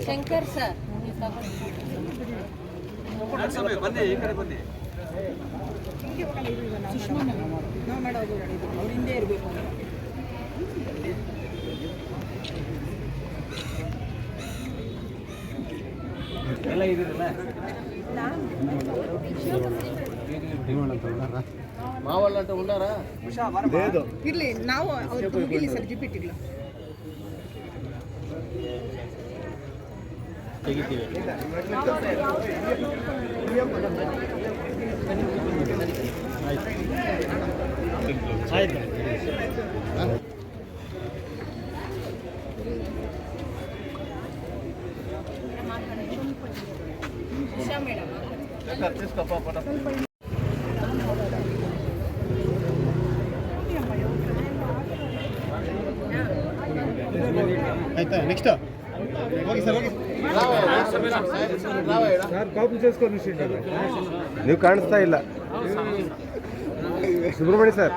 Shankar sir ಬನ್ನಿ, ಈ ಕಡೆ ಬನ್ನಿ. ಸುಷ್ಮಾ ನಾವು ಮಾಡೋದು ಅವ್ರ ಹಿಂದೆ ಇರಬೇಕು. ಎಲ್ಲ ಇದಿರಲ್ಲ ಮಾವಲ್ಲ ಅಂತ ಉಂಡಾರ ಇರ್ಲಿ ನಾವು ಅವ್ರು ಹೋಗಿಲ್ಲ ಸರ್ ಜಿಪಿಟಿಲ್ಲ ತೆಗಿತೀವಿ. ಆಯ್ತು ಆಯ್ತಾ ನೆಕ್ಸ್ಟ್ ಹೋಗಿ ಸರ್ ಹೋಗಿ ಕಾಪಿ చేసుకొని ನೀವು ಕಾಣಿಸ್ತಾ ಇಲ್ಲ ಸುಬ್ರಹ್ಮಣ್ಯ ಸರ್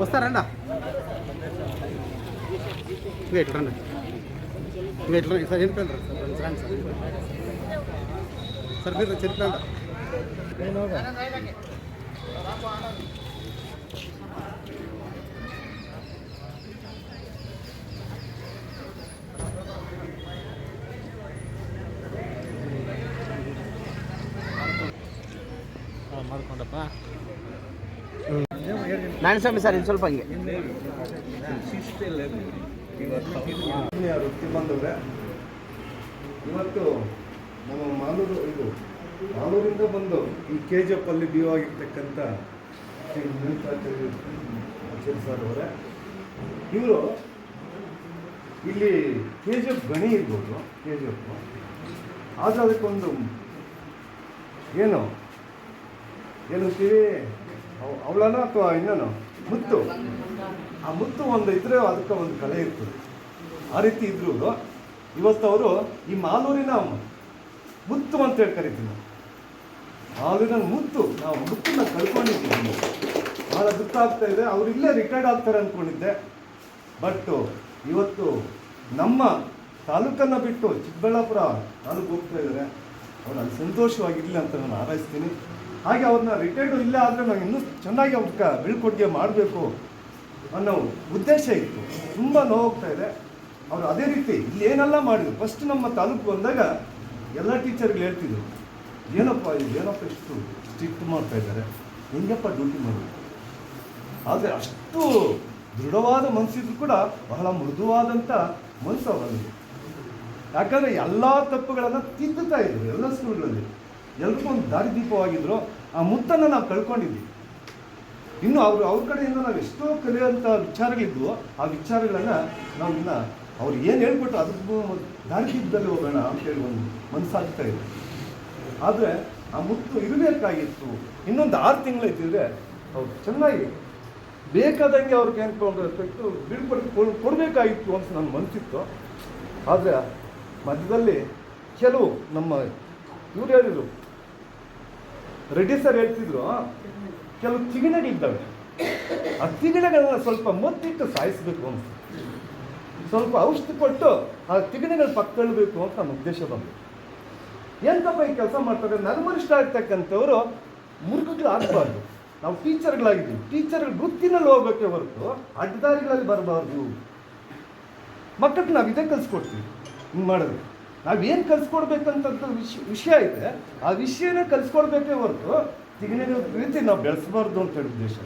వస్తారండి వెయిట్ రండి వెయిట్ రండి సార్ చెప్పండి సార్ సార్ మీరు చెప్పండి ಮಾಡ್ಕೊಂಡಪ್ಪ ನಾನು ಸ್ವಾಮಿ ಸರ್ ಇನ್ನು ಸ್ವಲ್ಪ ಹಂಗೆ ವೃತ್ತಿ ಬಂದವ್ರೆ ಇವತ್ತು ನಮ್ಮ ಮಾಲೂರಿಂದ ಬಂದು ಈ KGF ಅಲ್ಲಿ BO ಆಗಿರ್ತಕ್ಕಂಥ ಶ್ರೀ ಆಚಾರ್ಯ ಸರ್ ಅವರೇ ಇವರು ಇಲ್ಲಿ KGF ಗಣಿ ಇರ್ಬೋದು KGF ಆದರೆ ಅದಕ್ಕೊಂದು ಏನಂತೀವಿ ಅವಳನ ಅಥವಾ ಇನ್ನೇನು ಮುತ್ತು ಆ ಮುತ್ತು ಒಂದು ಇದ್ರೆ ಅದಕ್ಕೆ ಒಂದು ಕಲೆ ಇರ್ತದೆ ಆ ರೀತಿ ಇದ್ರು ಇವತ್ತು ಅವರು ಈ ಮಾಲೂರಿನ ಮುತ್ತು ಅಂತ ಹೇಳಿ ಕರಿತೀವಿ ಮಾಲೂರಿನ ಮುತ್ತು ನಾವು ಮುತ್ತನ್ನ ಕಳ್ಕೊಂಡಿದ್ದೀವಿ ಭಾಳ ದುಃಖ ಆಗ್ತಾ ಇದೆ ಅವ್ರು ಇಲ್ಲೇ ರಿಟೈರ್ಡ್ ಆಗ್ತಾರೆ ಅಂದ್ಕೊಂಡಿದ್ದೆ ಬಟ್ ಇವತ್ತು ನಮ್ಮ ತಾಲೂಕನ್ನು ಬಿಟ್ಟು ಚಿಕ್ಕಬಳ್ಳಾಪುರ ತಾಲೂಕು ಹೋಗ್ತಾ ಇದ್ದಾರೆ ಅವ್ರು ಅಲ್ಲಿ ಸಂತೋಷವಾಗಿರಲಿ ಅಂತ ನಾನು ಹಾರೈಸ್ತೀನಿ ಹಾಗೆ ಅವ್ರನ್ನ ರಿಟೈರ್ಡ್ ಇಲ್ಲ ಆದರೆ ನಾವು ಇನ್ನೂ ಚೆನ್ನಾಗಿ ಅವ್ರಿಗೆ ಬೀಳ್ಕೊಡುಗೆ ಮಾಡಬೇಕು ಅನ್ನೋ ಉದ್ದೇಶ ಇತ್ತು ತುಂಬ ನೋವಾಗ್ತಾ ಇದೆ ಅವರು ಅದೇ ರೀತಿ ಇಲ್ಲಿ ಏನೆಲ್ಲ ಮಾಡಿದ್ರು ಫಸ್ಟ್ ನಮ್ಮ ತಾಲೂಕು ಬಂದಾಗ ಎಲ್ಲ ಟೀಚರ್ಗಳು ಹೇಳ್ತಿದ್ರು ಏನಪ್ಪ ಇಷ್ಟು ಸ್ಟ್ರಿಕ್ಟ್ ಮಾಡ್ತಾ ಇದ್ದಾರೆ ಹೆಂಗಪ್ಪ ಡ್ಯೂಟಿ ಮಾಡೋದು ಆದರೆ ಅಷ್ಟು ದೃಢವಾದ ಮನಸ್ಸಿದ್ರು ಕೂಡ ಬಹಳ ಮೃದುವಾದಂಥ ಮನಸ್ಸು ಅವರಲ್ಲಿ ಯಾಕಂದರೆ ಎಲ್ಲ ತಪ್ಪುಗಳನ್ನು ತಿದ್ದುತ್ತಾ ಇದ್ರು ಎಲ್ಲ ಸ್ಕೂಲ್ಗಳಲ್ಲಿ ಎಲ್ರಿಗೂ ಒಂದು ದಾರಿದೀಪವಾಗಿದ್ರು ಆ ಮುತ್ತನ್ನು ನಾವು ಕಳ್ಕೊಂಡಿದ್ವಿ ಇನ್ನು ಅವ್ರ ಕಡೆಯಿಂದ ನಾವು ಎಷ್ಟೋ ಕಲಿಯುವಂಥ ವಿಚಾರಗಳಿದ್ವು ಆ ವಿಚಾರಗಳನ್ನು ನಾವು ಇನ್ನು ಅವ್ರು ಏನು ಹೇಳ್ಬಿಟ್ಟು ಅದಕ್ಕೂ ದಾರಿದೀಪದಲ್ಲಿ ಹೋಗೋಣ ಅಂತೇಳಿ ಒಂದು ಮನಸ್ಸಾಗ್ತಾ ಇದೆ ಆದರೆ ಆ ಮುತ್ತು ಇರಬೇಕಾಗಿತ್ತು ಇನ್ನೊಂದು 6 ತಿಂಗಳು ಇದ್ದಿದ್ರೆ ಅವ್ರು ಚೆನ್ನಾಗಿ ಬೇಕಾದಂಗೆ ಅವ್ರಿಗೆ ಏನ್ಕೊಂಡು ರೆಸ್ಪೆಕ್ಟು ಕೊಡಬೇಕಾಗಿತ್ತು ಅಂತ ನನ್ನ ಮನಸ್ಸಿತ್ತು ಆದರೆ ಮಧ್ಯದಲ್ಲಿ ಕೆಲವು ನಮ್ಮ ಇವ್ರು ಹೇಳಿದರು ರೆಡ್ಡಿ ಸರ್ ಹೇಳ್ತಿದ್ರು ಕೆಲವು ತಿಗಣೆಗಳಿದ್ದಾವೆ ಆ ತಿಗಣೆಗಳನ್ನ ಸ್ವಲ್ಪ ಮತ್ತಿಟ್ಟು ಸಾಯಿಸಬೇಕು ಅಂತ ಸ್ವಲ್ಪ ಔಷಧಿ ಕೊಟ್ಟು ಆ ತಿಗಣೆಗಳು ಪಕ್ಕಳ್ಬೇಕು ಅಂತ ನನ್ನ ಉದ್ದೇಶ ಬಂತು ಎಂತಪ್ಪ ಈ ಕೆಲಸ ಮಾಡ್ತಾರೆ ನರ್ಮನಿಷ್ಠ ಆಗ್ತಕ್ಕಂಥವ್ರು ಮುರುಗುಗಳು ಆಗಬಾರ್ದು ನಾವು ಟೀಚರ್ಗಳಾಗಿದ್ದೀವಿ ಟೀಚರ್ಗಳ ವೃತ್ತಿನಲ್ಲಿ ಹೋಗ್ಬೇಕೇ ಹೊರತು ಅಡ್ಡದಾರಿಗಳಲ್ಲಿ ಬರಬಾರ್ದು ಮಕ್ಕಳಿಗೆ ನಾವು ಇದೇ ಕಲಿಸ್ಕೊಡ್ತೀವಿ ಹಿಂಗೆ ಮಾಡಿದ್ರೆ ನಾವೇನು ಕಲಿಸ್ಕೊಡ್ಬೇಕಂತ ವಿಷಯ ಐತೆ ಆ ವಿಷಯನೇ ಕಲಿಸ್ಕೊಡ್ಬೇಕೇ ಹೊರತು ತಿಗಣೆಗಳ ರೀತಿ ನಾವು ಬೆಳೆಸಬಾರ್ದು ಅಂತ ಹೇಳಿ ಉದ್ದೇಶ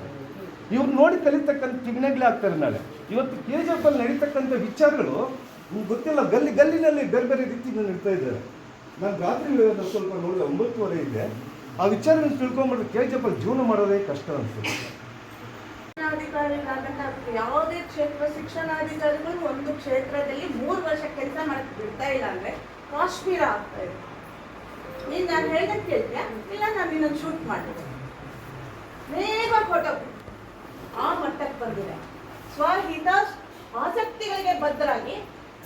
ಇವ್ರು ನೋಡಿ ಕಲಿತಕ್ಕಂಥ ತಿಗಣೆಗಳೇ ಆಗ್ತಾರೆ ನಾಳೆ ಇವತ್ತು KGF ಅಲ್ಲಿ ನಡೀತಕ್ಕಂಥ ವಿಚಾರಗಳು ನಿಮ್ಗೆ ಗೊತ್ತಿಲ್ಲ ಗಲ್ಲಿನಲ್ಲಿ ಬೇರೆ ಬೇರೆ ರೀತಿ ನಡೀತಾ ಇದ್ದಾರೆ ನಾನು ರಾತ್ರಿ ಸ್ವಲ್ಪ ನೋಡಿದೆ 9:30 ಇದೆ ಆ ವಿಚಾರಗಳನ್ನ ತಿಳ್ಕೊಂಡ್ಬಿಟ್ರೆ KGF ಅಲ್ಲಿ ಜೀವನ ಮಾಡೋದೇ ಕಷ್ಟ ಅನ್ಸುತ್ತೆ ಯಾವುದೇ ಕ್ಷೇತ್ರ ಶಿಕ್ಷಣಾಧಿಕಾರಿಗಳು ಒಂದು ಕ್ಷೇತ್ರದಲ್ಲಿ 3 ವರ್ಷ ಕೆಲಸ ಮಾಡಕ್ಕೆ ಬಿಡ್ತಾ ಇಲ್ಲ ಅಂದ್ರೆ ಕಾಶ್ಮೀರ ಆಗ್ತಾ ಇದೆ. ನೀನು ನಾನು ಹೇಳ್ದಂಗೆ ಕೇಳ್ತೀಯಾ ಇಲ್ಲ ನಾನು ನಿನ್ನನ್ನು ಶೂಟ್ ಮಾಡಿದೆ ಬೇಗ ಫೋಟೋ ಆ ಮಟ್ಟಕ್ಕೆ ಬಂದಿದೆ. ಸ್ವಹಿತ ಆಸಕ್ತಿಗಳಿಗೆ ಬದ್ಧರಾಗಿ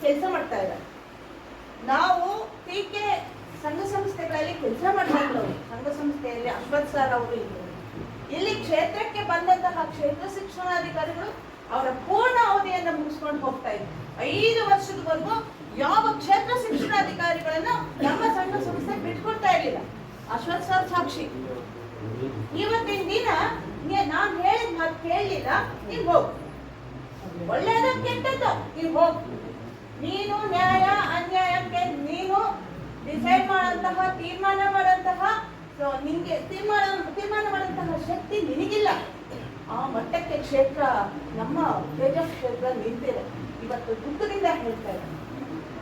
ಕೆಲಸ ಮಾಡ್ತಾ ಇದ್ದಾರೆ. ನಾವು ಟೀಕೆ ಸಂಘ ಸಂಸ್ಥೆಗಳಲ್ಲಿ ಕೆಲಸ ಮಾಡ್ತಾರೆ. ಸಂಘ ಸಂಸ್ಥೆಯಲ್ಲಿ ಅಶ್ವಥ್ ಸರ್ ಅವರು ಇದ್ರು. ಇಲ್ಲಿ ಕ್ಷೇತ್ರಕ್ಕೆ ಬಂದಂತಹ ಕ್ಷೇತ್ರ ಶಿಕ್ಷಣಾಧಿಕಾರಿಗಳು ಅವರ ಪೂರ್ಣ ಅವಧಿಯನ್ನು ಮುಗಿಸ್ಕೊಂಡು ಹೋಗ್ತಾ ಇದ್ರು. 5 ವರ್ಷದವರೆಗೂ ಯಾವ ಕ್ಷೇತ್ರ ಶಿಕ್ಷಣಾಧಿಕಾರಿಗಳನ್ನ ನಮ್ಮ ಸಂಘ ಸಂಸ್ಥೆ ಬಿಟ್ಕೊಡ್ತಾ ಇರಲಿಲ್ಲ. ಅಶ್ವಥ್ ಸರ್ ಸಾಕ್ಷಿ. ಇವತ್ತಿನ ದಿನ ನಾನು ಹೇಳಿದ ಮಾತು ಕೇಳಲಿಲ್ಲ, ನೀನ್ ಹೋಗು, ಒಳ್ಳೇದ ಕೆಟ್ಟದ್ದು ನೀನ್ ಹೋಗು. ನೀನು ನ್ಯಾಯ ಅನ್ಯಾಯಕ್ಕೆ ನೀನು ಡಿಸೈಡ್ ಮಾಡಂತಹ ತೀರ್ಮಾನ ಮಾಡಂತಹ ನಿಂಗೆ ತೀರ್ಮಾನ ಮಾಡಂತಹ ಶಕ್ತಿ ನಿನಗಿಲ್ಲ. ಆ ಮಟ್ಟಕ್ಕೆ ಕ್ಷೇತ್ರ ನಮ್ಮ ತೇಜಸ್ ಕ್ಷೇತ್ರ ನಿಂತಿದೆ. ಇವತ್ತು ದುಃಖದಿಂದ ಹೇಳ್ತಾ ಇದ್ದಾರೆ.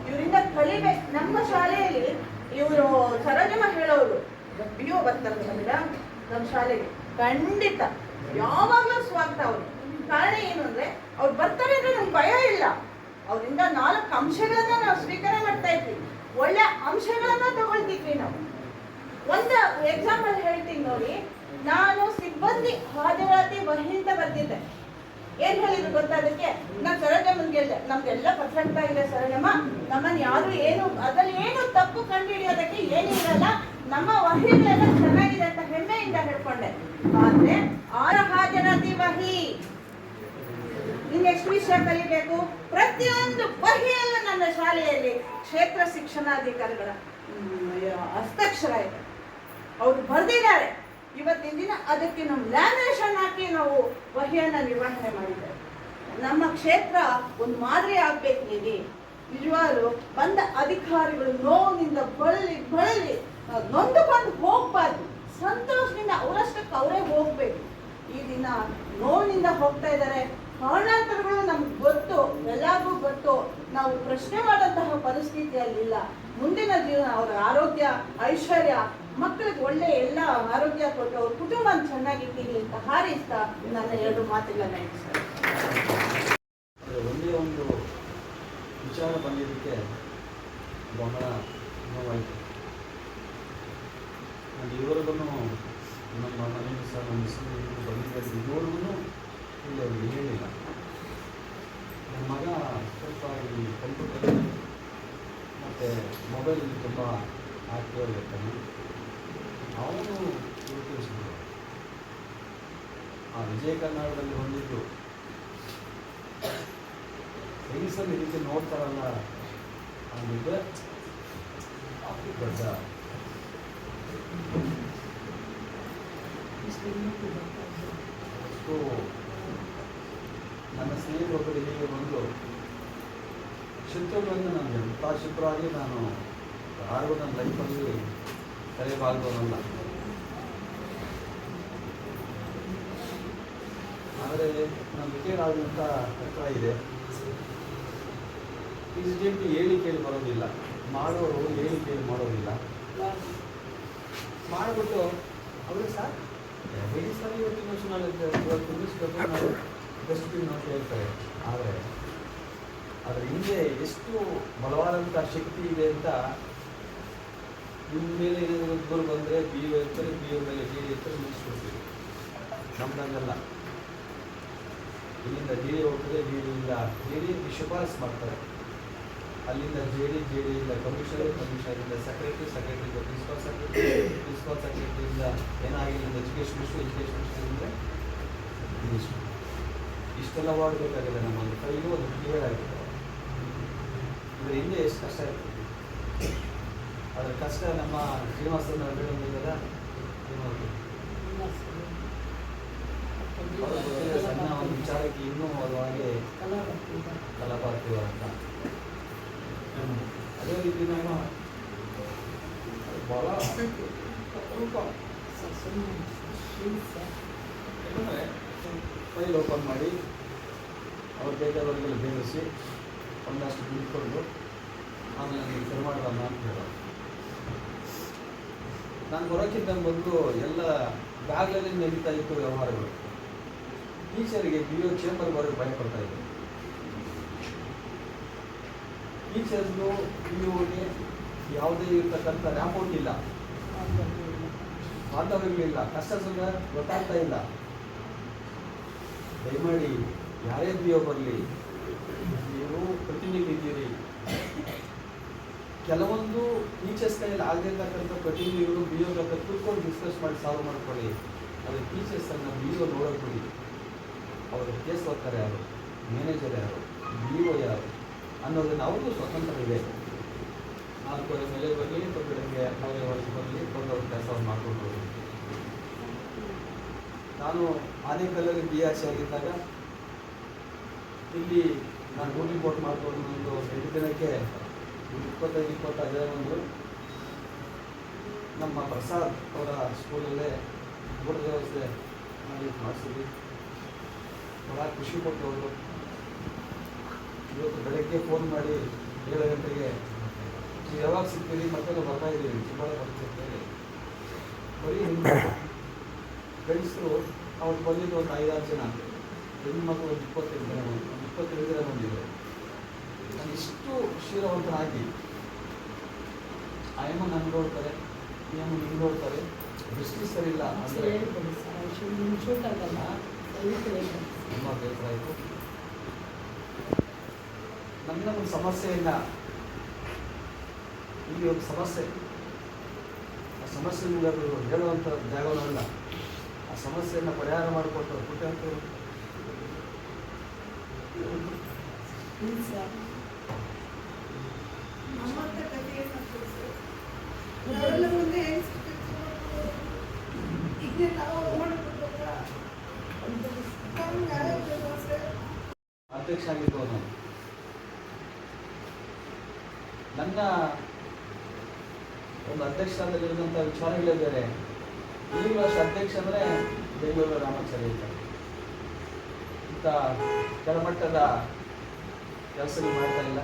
ಇವರಿಂದ ಕಲಿಬೇಕು. ನಮ್ಮ ಶಾಲೆಯಲ್ಲಿ ಇವರು ಸರೋಜಮ್ಮ ಹೇಳೋರು ಬಿಯೋ ಬರ್ತಾರೆ ಮೇಡಮ್ ನಮ್ಮ ಶಾಲೆಗೆ, ಖಂಡಿತ ಯಾವಾಗಲೂ ಸ್ವಾಗತ ಅವರು. ಕಾರಣ ಏನು ಅಂದ್ರೆ ಅವ್ರು ಬರ್ತಾರೆ ಅಂದ್ರೆ ನಮ್ಗೆ ಭಯ ಇಲ್ಲ. ಅವರಿಂದ 4 ಅಂಶಗಳನ್ನ ನಾವು ಸ್ವೀಕಾರ ಮಾಡ್ತಾ ಇದ್ವಿ, ಒಳ್ಳೆ ಅಂಶಗಳನ್ನ ತಗೊಳ್ತಿದ್ವಿ ನಾವು. ಒಂದು ಎಕ್ಸಾಂಪಲ್ ಹೇಳ್ತೀನಿ ನೋಡಿ. ನಾನು ಸಿಬ್ಬಂದಿ ಹಾಜರಾತಿ ವಹಿಂತ ಬರ್ತಿದ್ದೆ. ಏನ್ ಹೇಳಿದ್ರು ಗೊತ್ತಾ ಅದಕ್ಕೆ? ನಾನು ಸರೋಜಮ್ಮನ್ಗೆ ಹೇಳಿದೆ, ನಮ್ದೆಲ್ಲ ಪರ್ಫೆಕ್ಟ್ ಆಗಿದೆ ಸರೋಜಮ್ಮ, ನಮ್ಮನ್ನ ಯಾರು ಏನು ಅದ್ರಲ್ಲಿ ಏನು ತಪ್ಪು ಕಂಡು ಹಿಡಿಯೋದಕ್ಕೆ ಏನೂ ಇರಲ್ಲ, ನಮ್ಮ ವಹಿಗಳೆಲ್ಲ ಚೆನ್ನಾಗಿದೆ ಅಂತ ಹೆಮ್ಮೆಯಿಂದ ಹೇಳ್ಕೊಂಡೆ. ಆದ್ರೆ ಹಾಜರಾತಿ ವಹಿ ಇನ್ನೆಷ್ಟು ವಿಷಯ ಕಲಿಬೇಕು. ಪ್ರತಿಯೊಂದು ವಹಿಯಲ್ಲೂ ನನ್ನ ಶಾಲೆಯಲ್ಲಿ ಕ್ಷೇತ್ರ ಶಿಕ್ಷಣಾಧಿಕಾರಿಗಳ ಹಸ್ತಾಕ್ಷರ ಇದೆ. ಅವರು ಬರೆದಿದ್ದಾರೆ. ಇವತ್ತಿನ ದಿನ ಅದಕ್ಕೆ ನಾವು ಲ್ಯಾಮಿನೇಷನ್ ಹಾಕಿ ನಾವು ವಹಿಯನ್ನ ನಿರ್ವಹಣೆ ಮಾಡಿದ್ದೇವೆ. ನಮ್ಮ ಕ್ಷೇತ್ರ ಒಂದು ಮಾದರಿ ಆಗ್ಬೇಕು. ಇಲ್ಲಿ ನಿಜವಾಗ್ಲೂ ಬಂದ ಅಧಿಕಾರಿಗಳು ನೋವಿನಿಂದ ಬಳಲಿ ನೊಂದುಕೊಂಡು ಹೋಗ್ಬಾರ್ದು. ಸಂತೋಷದಿಂದ ಅವರಷ್ಟಕ್ಕೆ ಅವರೇ ಹೋಗ್ಬೇಕು. ಈ ದಿನ ನೋವಿನಿಂದ ಹೋಗ್ತಾ ಇದ್ದಾರೆ. ಕಾರಣಾಂತರಗಳು ನಮ್ಗೆ ಗೊತ್ತು, ಎಲ್ಲರಿಗೂ ಗೊತ್ತು. ನಾವು ಪ್ರಶ್ನೆ ಮಾಡುವಂತಹ ಪರಿಸ್ಥಿತಿಯಲ್ಲಿಲ್ಲ. ಮುಂದಿನ ಜೀವನ, ಅವರ ಆರೋಗ್ಯ ಐಶ್ವರ್ಯ, ಮಕ್ಕಳಿಗೆ ಒಳ್ಳೆ ಎಲ್ಲ ಆರೋಗ್ಯ ಕೊಟ್ಟು ಅವ್ರ ಕುಟುಂಬ ಚೆನ್ನಾಗಿದ್ದೀನಿ ಅಂತ ಹಾರೈಸ್ತಾ ನನ್ನ 2 ಮಾತುಗಳನ್ನ ಹೇಳ್ತಾರೆ. ಒಂದೇ ಒಂದು ವಿಚಾರ ಬಂದಿದ್ದಕ್ಕೆ ಬಹಳ ನೋವಾಯಿತು. ನಾನು ಇವರಿಗೂ ನಮ್ಮ ಮನೆಯೂ ಸಹ ನಮ್ಮ ಹೆಸರು ಬಂದಿದ್ದಾರೆ. ಇದುವರೆಗೂ ಇಲ್ಲಿ ಅವ್ರಿಗೆ ಹೇಳಿಲ್ಲ. ನನ್ನ ಮಗ ಸ್ವಲ್ಪ ಈ ಕಂಪ್ಯೂಟರ್ ಮತ್ತು ಮೊಬೈಲಲ್ಲಿ ತುಂಬ ಆಕ್ಟಿವ್ ಆಗಿರ್ತಾನೆ. ಅವನು ಗುರುತಿಸಿದ್ರು. ಆ ವಿಜಯ ಕರ್ನಾಟಕದಲ್ಲಿ ಹೊಂದಿದ್ದು ಫ್ರೆಂಡ್ಸಲ್ಲಿ ರೀತಿ ನೋಡ್ತಾರಲ್ಲ ಅಂದಿದ್ದೆ ದೊಡ್ಡ ಅಷ್ಟು. ನನ್ನ ಸ್ನೇಹಿತರೊಬ್ಬರು ಹೀಗೆ ಬಂದು ಚಿತ್ರಗಳನ್ನು ನನಗೆ ಎಂಥ ಚಿತ್ರವಾಗಿ ನಾನು ಯಾರಿಗೂ ನನ್ನ ಲೈಫಲ್ಲಿ ಕಲಿಯಬಾರ್ದವನಲ್ಲ. ಆದರೆ ನನ್ನ ರಿಟೈರ್ ಆದಂಥ ಹತ್ರ ಇದೆ. ಇನ್ಸಿಡೆಂಟ್ ಹೇಳಿ ಕೇಳಿ ಬರೋದಿಲ್ಲ, ಮಾಡೋರು ಹೇಳಿ ಕೇಳಿ ಮಾಡೋದಿಲ್ಲ. ಮಾಡಿಬಿಟ್ಟು ಅವರು ಸರ್ ಹೇಳಿ ಸರ್ ಇವತ್ತಿನ ವರ್ಷ ನಾಳೆ ಇವತ್ತು ತುಂಬಿಸ್ಬೇಕು, ನಾವು ಡಸ್ಟ್ಬಿನ್ ಅಂತ ಹೇಳ್ತಾರೆ. ಆದರೆ ಅದರ ಹಿಂದೆ ಎಷ್ಟು ಬಲವಾದಂಥ ಶಕ್ತಿ ಇದೆ ಅಂತ ನಿಮ್ಮ ಮೇಲೆ ಏನಾದರೂ ದೂರ ಬಂದರೆ ಬಿ ಯು ಇರ್ತಾರೆ, ಬಿ ಯು ಮೇಲೆ ಡಿ ಡಿ ಇರ್ತಾರೆ, ಮುಗಿಸ್ಕೊಡ್ತೀವಿ. ನಮ್ದಂಗಲ್ಲ. ಇಲ್ಲಿಂದ ಡಿ ಡಿ ಹೋಗ್ತದೆ, ಡಿ ಡಿಯಿಂದ ಡಿ ಡಿ ಶಿಫಾರಸ್ ಮಾಡ್ತಾರೆ. ಅಲ್ಲಿಂದ ಜೆ ಡಿಯಿಂದ ಕಮಿಷನರಿಂದ ಸೆಕ್ರೆಟರಿಯಿಂದ ಪ್ರಿನ್ಸಿಪಾಲ್ ಸೆಕ್ರೆಟರಿಯಿಂದ ಏನಾಗಿಲ್ಲ ಎಜುಕೇಷನ್ ಮಿನಿಸ್ಟ್ರಿಂದ ಇಷ್ಟೆಲ್ಲ ಮಾಡಬೇಕಾಗಿದೆ. ನಮ್ಮಲ್ಲಿ ಕೈಗೂ ಒಂದು ಕ್ಲಿಯರ್ ಆಗಿದೆ. ಇದರ ಹಿಂದೆ ಎಷ್ಟು ಕಷ್ಟ ಇರ್ತದೆ. ಅದರ ಕಷ್ಟ ನಮ್ಮ ಶ್ರೀನಿವಾಸನ ಹೇಳಿದ ಸಣ್ಣ ಒಂದು ವಿಚಾರಕ್ಕೆ ಇನ್ನೂ ಅದು ಹಾಗೆ ಕಲಾಪಾರ್ತೀವ ಅಂತ. ಅದೇ ರೀತಿ ನಮ್ಮ ಭಾಳ ಫೈಲ್ ಓಪನ್ ಮಾಡಿ ಅವ್ರ ಬೇಕಾದವರಿಗೆಲ್ಲ ಬೇರಿಸಿ ಒಂದಷ್ಟು ಬಿಟ್ಕೊಂಡು ಆಮೇಲೆ ನನಗೆ ಸರಿ ಮಾಡೋದನ್ನ ಅಂತ ಹೇಳೋದು. ನಾನು ಬರೋಕ್ಕಿಂತ ಮೊದಲು ಎಲ್ಲ ಬ್ಯಾಗ್ಲಲ್ಲಿ ನಡೀತಾ ಇತ್ತು ವ್ಯವಹಾರಗಳು. ಟೀಚರಿಗೆ ಬಿ ಒ ಚೇಂಬರ್ ಬರೋಕ್ಕೆ ಭಯ ಪಡ್ತಾ ಇದ್ದರು. ಟೀಚರ್ಸ್ನು ಬಿ ಒಗೆ ಯಾವುದೇ ಇರ್ತಕ್ಕಂಥ ರ್ಯಾಪೋರ್ಟ್ ಇಲ್ಲ, ಬಾಂಧವ್ಯಗಳಿಲ್ಲ, ಕಷ್ಟ ಸುಖ ಗೊತ್ತಾಗ್ತಾ ಇಲ್ಲ. ದಯಮಾಡಿ ಯಾರೇ ಬಿ ಒ ಬರಲಿ, ನೀವು ಪ್ರತಿನಿಧಿ ಇದ್ದೀರಿ, ಕೆಲವೊಂದು ಟೀಚರ್ಸ್ ಕೈಯಲ್ಲಿ ಆಗದಿರ್ತಕ್ಕಂಥ ಪ್ರತಿಯೊಂದು ಇವರು ಬಿ ಒ ಹತ್ರ ಕೂತ್ಕೊಂಡು ಡಿಸ್ಕಸ್ ಮಾಡಿ ಸಾಲ್ವ್ ಮಾಡ್ಕೊಳ್ಳಿ. ಅದು ಟೀಚರ್ಸನ್ನು ಬಿ ಒ ನೋಡೋದು ಬಿಡಿ. ಅವರು ಕೇಸ್ ವರ್ಕರ್ ಯಾರು, ಮ್ಯಾನೇಜರ್ ಯಾರು, ಬಿ ಒ ಯಾರು ಅನ್ನೋದನ್ನು ಅವ್ರಿಗೂ ಸ್ವತಂತ್ರ ಇದೆ. 4 ಮೇಲೆ ಬರಲಿ, ಬೆಳಗ್ಗೆ 9 ವರ್ಷ ಬರಲಿ, ಅವ್ರ ಕೆಲಸವನ್ನು ಮಾಡಿಕೊಂಡು. ನಾನು ಆನೇಕಲ್ಲಲ್ಲಿ ಬಿ ಆರ್ ಸಿ ಆಗಿದ್ದಾಗ ಇಲ್ಲಿ ನಾನು ರೂಲ್ ರಿಪೋರ್ಟ್ ಮಾಡ್ಕೊಂಡು ಒಂದು 2 ದಿನಕ್ಕೆ 25-20 ಬಂದರು. ನಮ್ಮ ಪ್ರಸಾದ್ ಅವರ ಸ್ಕೂಲಲ್ಲೇ ಊಟದ ವ್ಯವಸ್ಥೆ ಮಾಡಿಸಿದ್ವಿ. ಭಾಳ ಖುಷಿ ಕೊಟ್ಟವರು. ಇವತ್ತು ಬೆಳಗ್ಗೆ ಫೋನ್ ಮಾಡಿ 7 ಗಂಟೆಗೆ ಯಾವಾಗ ಸಿಗ್ತೀವಿ ಮತ್ತೆಲ್ಲ ಬರ್ತಾ ಇದ್ದೀವಿ ಚಿಕ್ಕಬಳ್ಳಾಪುರ ಸಿಗ್ತೀವಿ. ಬರೀ ಗಂಡಸರು ಅವ್ರು ಬಂದಿದ್ದು ಒಂದು 5-6 ಜನ, ಹೆಣ್ಮಕ್ಳು ಒಂದು 25 ಜನ, 25 ಜನ ಬಂದಿದ್ದರು. ನಾನು ಇಷ್ಟು ಶೀಲವಂತನಾಗಿ ಆ ಎಮ್ಮ ನನ್ನ ನೋಡ್ತಾರೆ, ಈ ಎಮ್ಮ ನಿಮ್ಗೆ ನೋಡ್ತಾರೆ, ದೃಷ್ಟಿ ಸರಿ ಇಲ್ಲ ಅಂದರೆ ತುಂಬ ಬೇಸರ ಆಯಿತು. ನನ್ನ ಒಂದು ಸಮಸ್ಯೆಯನ್ನು ಇಲ್ಲಿ ಒಂದು ಸಮಸ್ಯೆ, ಆ ಸಮಸ್ಯೆ ಹೇಳುವಂಥ ಜಾಗವಲ್ಲ, ಆ ಸಮಸ್ಯೆಯನ್ನು ಪರಿಹಾರ ಮಾಡಿಕೊಟ್ಟು ಪುಟ್ಟ ಅಧ್ಯಕ್ಷ ಆಗಿದ್ದು ನಾನು. ನನ್ನ ಒಂದು ಅಧ್ಯಕ್ಷರಾದಲ್ಲಿರುವಂಥ ವಿಚಾರಗಳೇ ಬೇರೆ. ಈಗಲೂ ಅಷ್ಟು ಅಧ್ಯಕ್ಷ ಅಂದರೆ ಬೆಂಗಳೂರು ರಾಮಾಚಾರ್ಯ ಇದ್ದಾರೆ. ಇಂಥ ಕೆಳಮಟ್ಟದ ಕೆಲಸಗಳು ಮಾಡ್ತಾ ಇಲ್ಲ.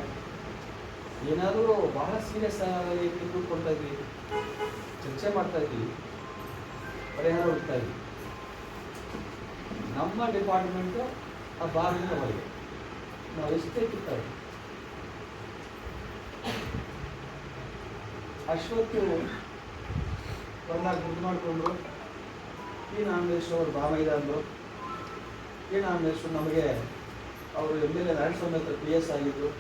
ಏನಾದರೂ ಬಹಳ ಸೀರಿಯಸ್ ಆಗಿ ತಿಳ್ಕೊಳ್ತಾ ಇದ್ವಿ, ಚರ್ಚೆ ಮಾಡ್ತಾ ಇದ್ವಿ, ಪರಿಹಾರ ಹುಡ್ತಾ ಇದ್ವಿ. ನಮ್ಮ ಡಿಪಾರ್ಟ್ಮೆಂಟು ಆ ಬಾಗಿಲಿನ ಹೊರಗೆ ನಾವು ಎಷ್ಟೇ ಕಿತ್ತಾರೆ. ಅಶ್ವತ್ತು ಬಂದಾಗ ಗುರ್ತು ಮಾಡಿಕೊಂಡ್ರು. ಪಿ ನಾಗೇಶ್ವರ ಅವರು ಬಾಮೈದ ಅಂದರು. ಪಿ ನಾಗೇಶ್ವರ ನಮಗೆ ಅವರು MLA ನಾರಾಯಣಸ್ವಾಮಿ ಹತ್ರ PS ಆಗಿದ್ರು.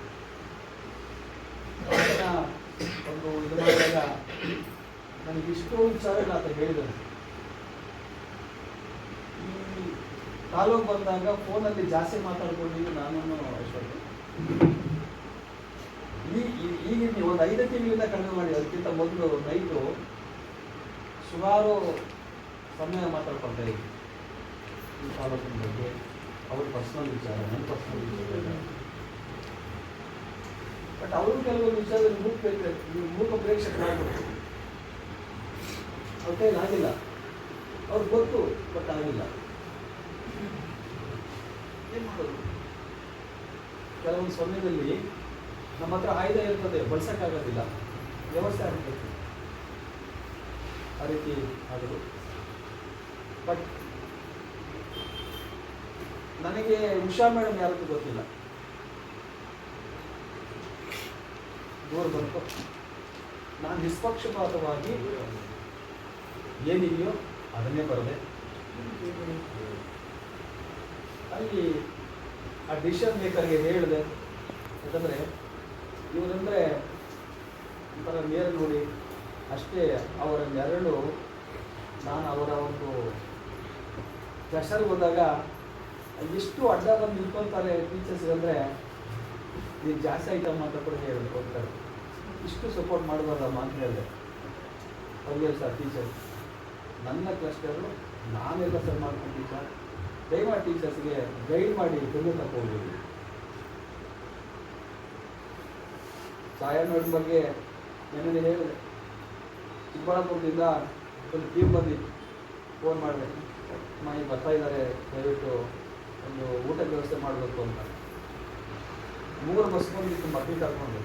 ಒಂದು ಇದು ಮಾಡಿದಾಗ ನನಗಿಷ್ಟೋ ವಿಚಾರಗಳು ಆತ ಹೇಳಿದರು. ಈ ತಾಲೂಕು ಬಂದಾಗ ಫೋನಲ್ಲಿ ಜಾಸ್ತಿ ಮಾತಾಡ್ಕೊಂಡಿದ್ದು ನಾನು ಅಶ್ವತ್ತು. ಈಗ ನೀವು ಒಂದು 5 ತಿಂಗಳಿಂದ ಕಡಿಮೆ ಮಾಡಿ. ಅದಕ್ಕಿಂತ ಮೊದಲು ನೈಟು ಸುಮಾರು ಸಮಯ ಮಾತಾಡ್ಕೊಳ್ತಾ ಇದ್ವಿ ಈ ತಾಲೂಕಿನ ಬಗ್ಗೆ, ಅವ್ರ ಪರ್ಸನಲ್ ವಿಚಾರ, ನನ್ನ ಪರ್ಸನಲ್ ವಿಚಾರ. ಬಟ್ ಅವರು ಕೆಲವೊಂದು ವಿಚಾರದಲ್ಲಿ ಮೂಕ ಪ್ರೇಕ್ಷಕರಾಗ್ಬಿಟ್ಟು ಅವ್ರ ಕೈಲಿ ಆಗಿಲ್ಲ. ಅವ್ರಿಗೆ ಗೊತ್ತು, ಬಟ್ ಆಗಿಲ್ಲ. ಏನು ಮಾಡೋದು? ಕೆಲವೊಂದು ಸಮಯದಲ್ಲಿ ನಮ್ಮ ಹತ್ರ ಆಯುಧ ಇರ್ತದೆ, ಬಳಸೋಕ್ಕಾಗೋದಿಲ್ಲ, ವ್ಯವಸ್ಥೆ ಆಗಬೇಕು. ಆ ರೀತಿ ಆಗೋದು. ಬಟ್ ನನಗೆ ಉಷಾ ಮೇಡಮ್ ಯಾರಿಗೂ ಗೊತ್ತಿಲ್ಲ. ದೂರ ಬಂತು. ನಾನು ನಿಷ್ಪಕ್ಷಪಾತವಾಗಿ ಏನಿದೆಯೋ ಅದನ್ನೇ ಬರದೆ ಅಲ್ಲಿ ಆ ಡಿಸಿಷನ್ ಮೇಕರ್ಗೆ ಹೇಳಿದೆ. ಯಾಕಂದರೆ ಇವರಂದರೆ ಒಂಥರ ನೇರ ನೋಡಿ ಅಷ್ಟೇ. ಅವರ ನೆರಳು ನಾನು ಅವರ ಒಂದು ಪ್ರೆಷರ್ಗೆ ಹೋದಾಗ ಎಷ್ಟು ಅಡ್ಡ ಬಂದು ನಿಂತ್ಕೊಳ್ತಾರೆ ಟೀಚರ್ಸ್ಗೆ ಅಂದರೆ, ನೀವು ಜಾಸ್ತಿ ಐಟಮ್ ಅಂತ ಕೂಡ ಹೋಗ್ತಾರೆ. ಇಷ್ಟು ಸಪೋರ್ಟ್ ಮಾಡಬಾರ್ದಮ್ಮ ಅಂತ ಹೇಳಿದೆ ಅವ್ರಿಗೆ. ಸರ್ ಟೀಚರ್ಸ್ ನನ್ನ ಕ್ಲಸ್ಟರು ನಾನೆಲ್ಲ ಸರ್ ಮಾಡ್ಕೊಂಡು ಸರ್, ದಯಮಾಡಿ ಟೀಚರ್ಸ್ಗೆ ಗೈಡ್ ಮಾಡಿ ಬೆನ್ನು ತಗೋಬೋದು. ಛಾಯಾ ಮೇಡಮ್ ಬಗ್ಗೆ ಏನೇನು ಹೇಳಿದೆ. ಚಿಕ್ಕಬಳ್ಳಾಪುರದಿಂದ ಒಂದು ಟೀಮ್ ಬಂದಿತ್ತು. ಫೋನ್ ಮಾಡಿದೆ, ಈಗ ಬರ್ತಾ ಇದ್ದಾರೆ, ದಯವಿಟ್ಟು ಒಂದು ಊಟದ ವ್ಯವಸ್ಥೆ ಮಾಡಬೇಕು ಅಂತ. 3 ಬಸ್ ಬಂದಿತ್ತು ಮಕ್ಕಳು ಕರ್ಕೊಂಡು.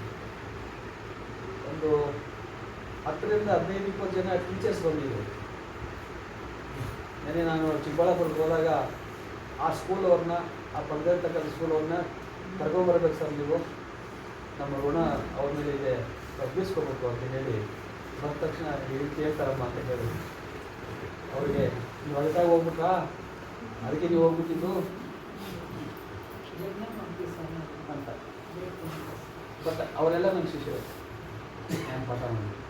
ಒಂದು 10ರಿಂದ 15-20 ಜನ ಟೀಚರ್ಸ್ ಬಂದಿದ್ರು. ನೆನೆ ನಾನು ಚಿಕ್ಕಬಳ್ಳಾಪುರಕ್ಕೆ ಹೋದಾಗ ಆ ಸ್ಕೂಲವ್ರನ್ನ, ಆ ಪಡೆದಿರ್ತಕ್ಕಂಥ ಸ್ಕೂಲವ್ರನ್ನ ಕರ್ಕೊಂಬರ್ಬೇಕು ಸರ್, ನೀವು ನಮ್ಮ ಋಣ ಅವ್ರ ಮೇಲೆ ಇದೆ, ತಪ್ಪಿಸ್ಕೋಬೇಕು ಅಂತ ಹೇಳಿ ಬಂದ ತಕ್ಷಣ ಕೇಳ್ತಾರಮ್ಮ ಅಂತ ಹೇಳಿ ಅವ್ರಿಗೆ, ನೀವು ಅದಕ್ಕಾಗಿ ಹೋಗ್ಬಿಟ್ರಾ, ಅದಕ್ಕೆ ನೀವು ಹೋಗ್ಬಿಟ್ಟಿದ್ದು ಅಂತ. ಬಟ್ ಅವರೆಲ್ಲ ನನ್ನ ಶಿಷ್ಯರು. ನಾನು ಪಾಠ ಮಾಡಿ